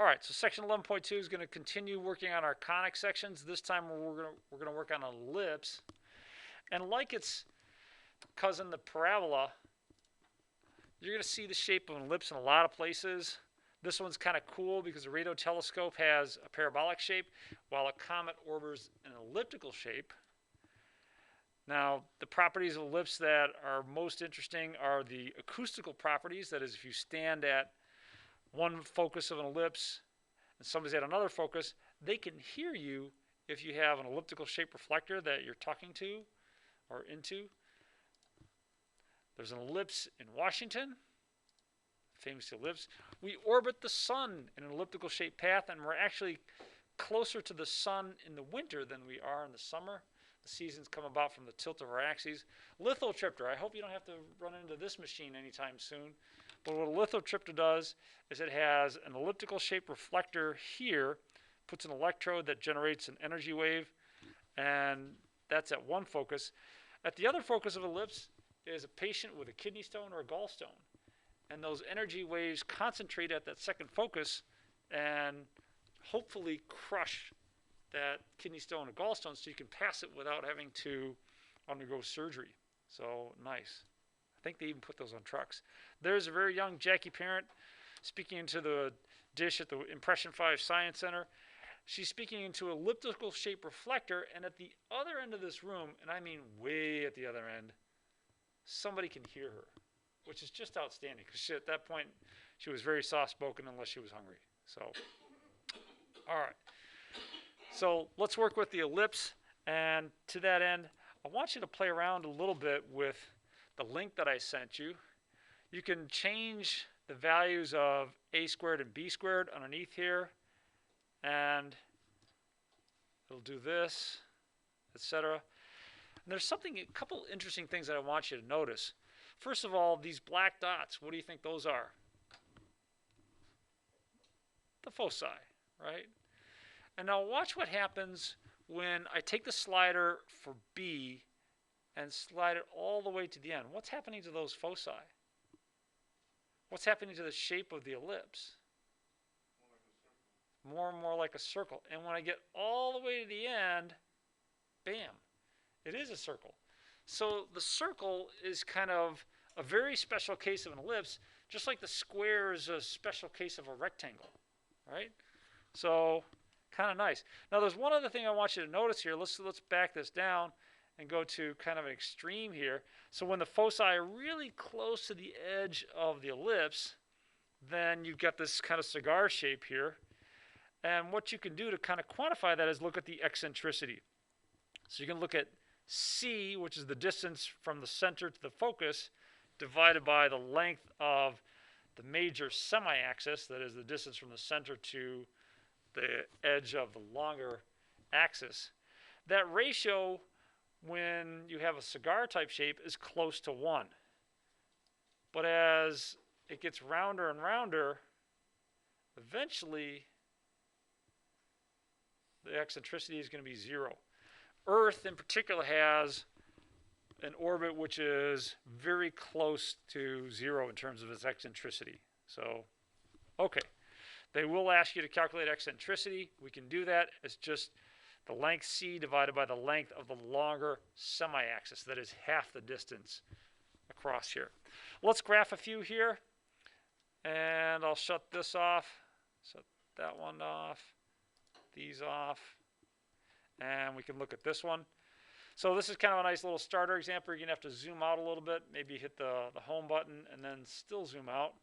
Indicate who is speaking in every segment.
Speaker 1: All right, so section 11.2 is going to continue working on our conic sections. This time we're going to work on an ellipse. And like its cousin, the parabola, you're going to see the shape of an ellipse in a lot of places. This one's kind of cool because the radio telescope has a parabolic shape while a comet orbits an elliptical shape. Now, the properties of ellipse that are most interesting are the acoustical properties. That is, if you stand at one focus of an ellipse and somebody's at another focus, they can hear you if you have an elliptical shaped reflector that you're talking to or into. There's an ellipse in Washington, famous ellipse. We orbit the sun in an elliptical shaped path, and we're actually closer to the sun in the winter than we are in the summer. The seasons come about from the tilt of our axes. Lithotripter, I hope you don't have to run into this machine anytime soon. But what a lithotripter does is it has an elliptical shaped reflector here, puts an electrode that generates an energy wave, and that's at one focus. At the other focus of ellipse is a patient with a kidney stone or a gallstone. And those energy waves concentrate at that second focus and hopefully crush that kidney stone or gallstone so you can pass it without having to undergo surgery. So nice. I think they even put those on trucks. There's a very young Jackie Parent speaking into the dish at the Impression 5 Science Center. She's speaking into an elliptical shaped reflector, and at the other end of this room, and I mean way at the other end, somebody can hear her, which is just outstanding because at that point she was very soft-spoken unless she was hungry. So, all right. So let's work with the ellipse, and to that end, I want you to play around a little bit with the link that I sent you. You can change the values of a squared and b squared underneath here, and it'll do this, etc. And there's a couple interesting things that I want you to notice. First of all, these black dots, what do you think those are? The foci, right? And now watch what happens when I take the slider for B and slide it all the way to the end. What's happening to those foci? What's happening to the shape of the ellipse? More and more like a circle. And when I get all the way to the end, bam, it is a circle. So the circle is kind of a very special case of an ellipse, just like the square is a special case of a rectangle, right? So kind of nice. Now there's one other thing I want you to notice here. Let's back this down and go to kind of an extreme here. So when the foci are really close to the edge of the ellipse, then you've got this kind of cigar shape here. And what you can do to kind of quantify that is look at the eccentricity. So you can look at C, which is the distance from the center to the focus, divided by the length of the major semi-axis, that is the distance from the center to the edge of the longer axis. That ratio, when you have a cigar type shape, is close to 1. But as it gets rounder and rounder, eventually the eccentricity is going to be 0. Earth in particular has an orbit which is very close to 0 in terms of its eccentricity. So, okay. They will ask you to calculate eccentricity. We can do that. It's just the length c divided by the length of the longer semi-axis. That is half the distance across here. Let's graph a few here. And I'll shut this off. Shut that one off. These off. And we can look at this one. So this is kind of a nice little starter example. You're going to have to zoom out a little bit. Maybe hit the home button and then still zoom out.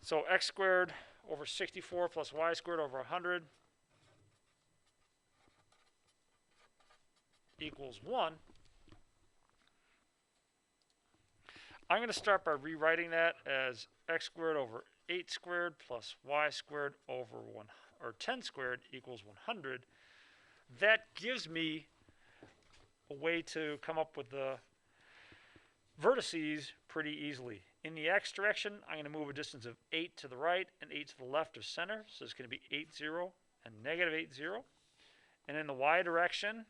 Speaker 1: So x squared over 64 plus y squared over 100 equals 1. I'm going to start by rewriting that as x squared over 8 squared plus y squared over 10 squared equals 100. That gives me a way to come up with the vertices pretty easily. In the x direction, I'm going to move a distance of 8 to the right and 8 to the left of center. So it's going to be 8, 0 and negative 8, 0. And in the y direction,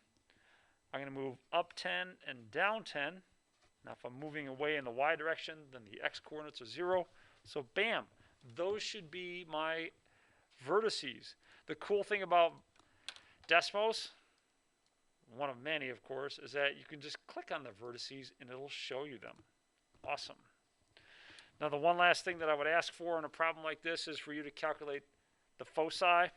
Speaker 1: I'm going to move up 10 and down 10. Now if I'm moving away in the y direction, then the x coordinates are 0. So bam, those should be my vertices. The cool thing about Desmos, one of many of course, is that you can just click on the vertices and it'll show you them. Awesome. Now the one last thing that I would ask for in a problem like this is for you to calculate the foci.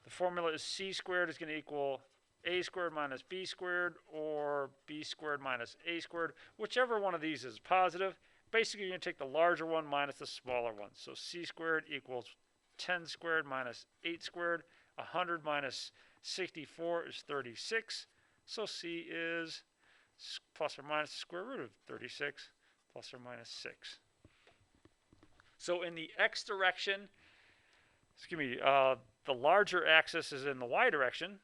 Speaker 1: The formula is c squared is going to equal a squared minus b squared, or b squared minus a squared. Whichever one of these is positive, basically you're going to take the larger one minus the smaller one. So c squared equals 10 squared minus 8 squared. 100 minus 64 is 36. So c is plus or minus the square root of 36 plus or minus 6. So in the x direction, the larger axis is in the y direction.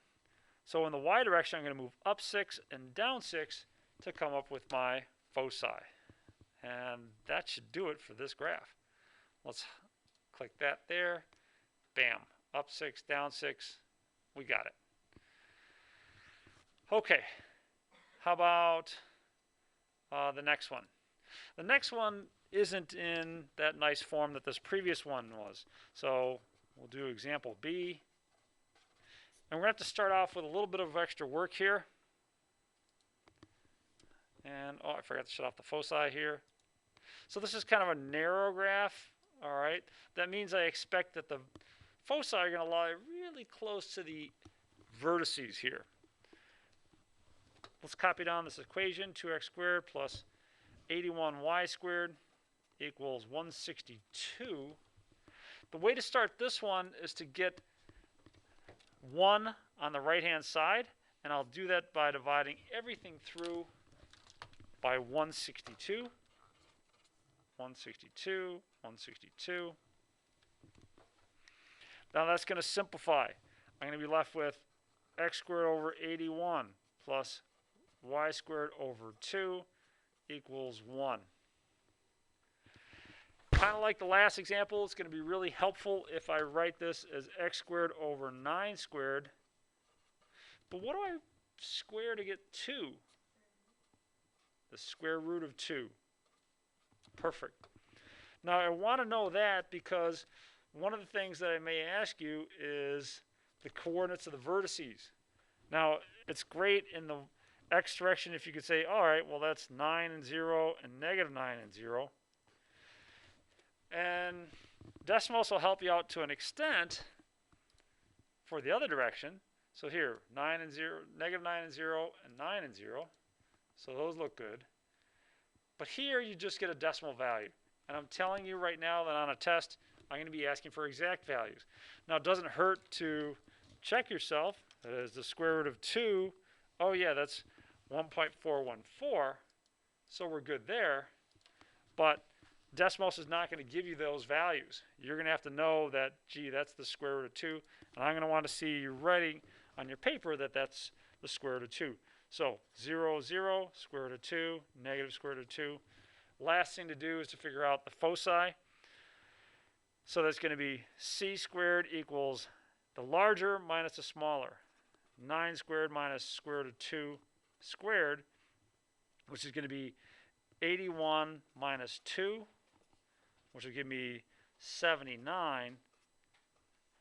Speaker 1: So in the y direction, I'm going to move up 6 and down 6 to come up with my foci. And that should do it for this graph. Let's click that there. Bam. Up 6, down 6. We got it. Okay. How about the next one? The next one isn't in that nice form that this previous one was. So we'll do example B. And we're going to have to start off with a little bit of extra work here. And, oh, I forgot to shut off the foci here. So this is kind of a narrow graph, all right? That means I expect that the foci are going to lie really close to the vertices here. Let's copy down this equation. 2x squared plus 81y squared equals 162. The way to start this one is to get 1 on the right-hand side, and I'll do that by dividing everything through by 162. 162, 162. Now that's going to simplify. I'm going to be left with x squared over 81 plus y squared over 2 equals 1. Kind of like the last example, it's going to be really helpful if I write this as x squared over 9 squared. But what do I square to get 2? The square root of 2. Perfect. Now I want to know that because one of the things that I may ask you is the coordinates of the vertices. Now it's great in the x direction if you could say, all right, well that's 9 and 0 and negative 9 and 0. And Desmos will help you out to an extent for the other direction. So here, 9 and 0, negative 9 and 0, and 9 and 0. So those look good. But here you just get a decimal value. And I'm telling you right now that on a test, I'm going to be asking for exact values. Now it doesn't hurt to check yourself. That is the square root of 2. Oh yeah, that's 1.414. So we're good there. But Desmos is not going to give you those values. You're going to have to know that, gee, that's the square root of 2. And I'm going to want to see you writing on your paper that that's the square root of 2. So 0, 0, square root of 2, negative square root of 2. Last thing to do is to figure out the foci. So that's going to be c squared equals the larger minus the smaller. 9 squared minus square root of 2 squared, which is going to be 81 minus 2, which will give me 79.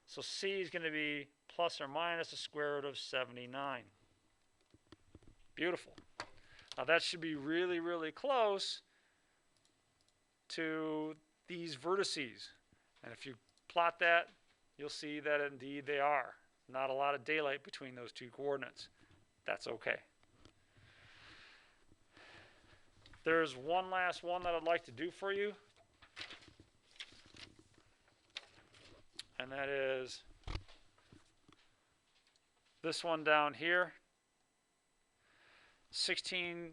Speaker 1: So c is going to be plus or minus the square root of 79. Beautiful. Now that should be really, really close to these vertices. And if you plot that, you'll see that indeed they are. Not a lot of daylight between those two coordinates. That's okay. There's one last one that I'd like to do for you. And that is this one down here. 16x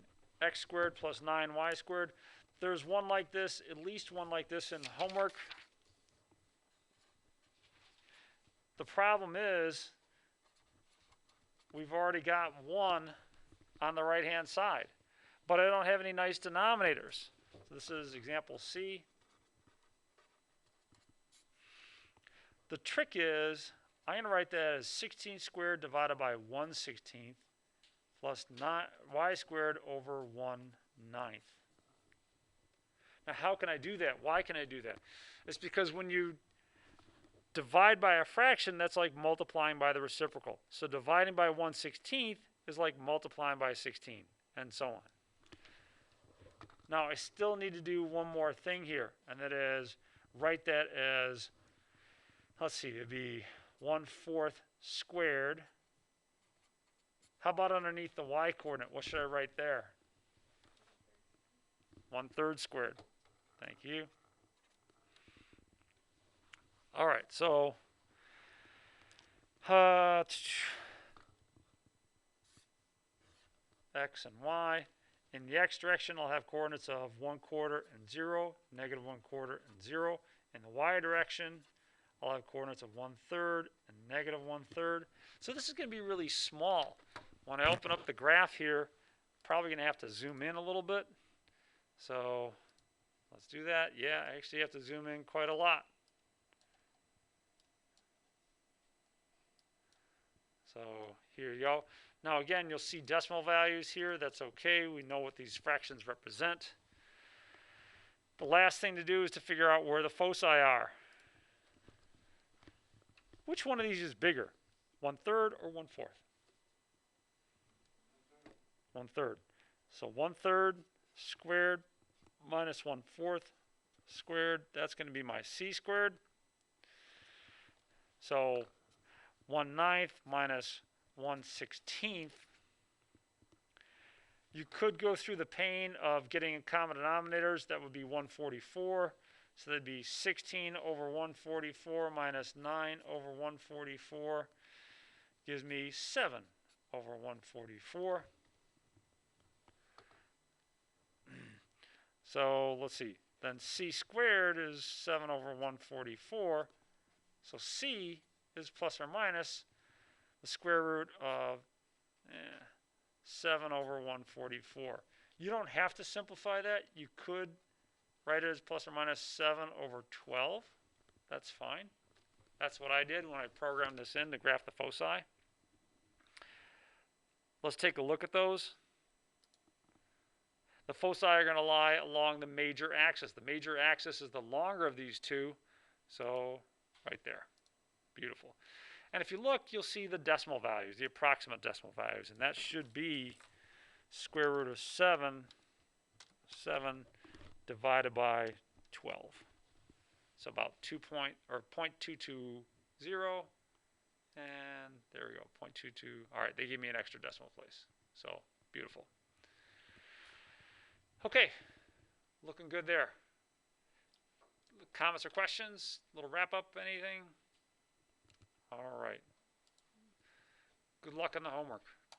Speaker 1: squared plus 9y squared. There's one like this, at least one like this in homework. The problem is we've already got 1 on the right-hand side, but I don't have any nice denominators. So this is example C. The trick is I'm going to write that as 16 squared divided by 1/16 plus y squared over 1/9. Now how can I do that? Why can I do that? It's because when you divide by a fraction, that's like multiplying by the reciprocal. So dividing by 1/16 is like multiplying by 16, and so on. Now I still need to do one more thing here, and that is write that as, let's see, it'd be 1/4 squared. How about underneath the y coordinate? What should I write there? 1/3 squared. Thank you. All right, so x and y. In the x direction, I'll have coordinates of 1/4 and 0, -1/4 and 0. In the y direction, I'll have coordinates of 1/3 and -1/3. So this is going to be really small. When I open up the graph here, probably going to have to zoom in a little bit. So let's do that. Yeah, I actually have to zoom in quite a lot. So here you go. Now again, you'll see decimal values here. That's okay. We know what these fractions represent. The last thing to do is to figure out where the foci are. Which one of these is bigger? 1/3 or 1/4? 1/3. So 1/3 squared minus 1/4 squared, that's going to be my c squared. So 1/9 minus 1/16. You could go through the pain of getting common denominators. That would be 144. So that'd be 16 over 144 minus 9 over 144 gives me 7 over 144. So let's see. Then c squared is 7 over 144. So c is plus or minus the square root of 7 over 144. You don't have to simplify that. You could write it as plus or minus 7 over 12. That's fine. That's what I did when I programmed this in to graph the foci. Let's take a look at those. The foci are going to lie along the major axis. The major axis is the longer of these two. So right there. Beautiful. And if you look, you'll see the decimal values, the approximate decimal values. And that should be square root of 7 divided by 12. So about 0.220. And there we go, 0.22. All right, they gave me an extra decimal place. So beautiful. Okay, looking good there. Comments or questions? Little wrap up, anything? All right. Good luck on the homework.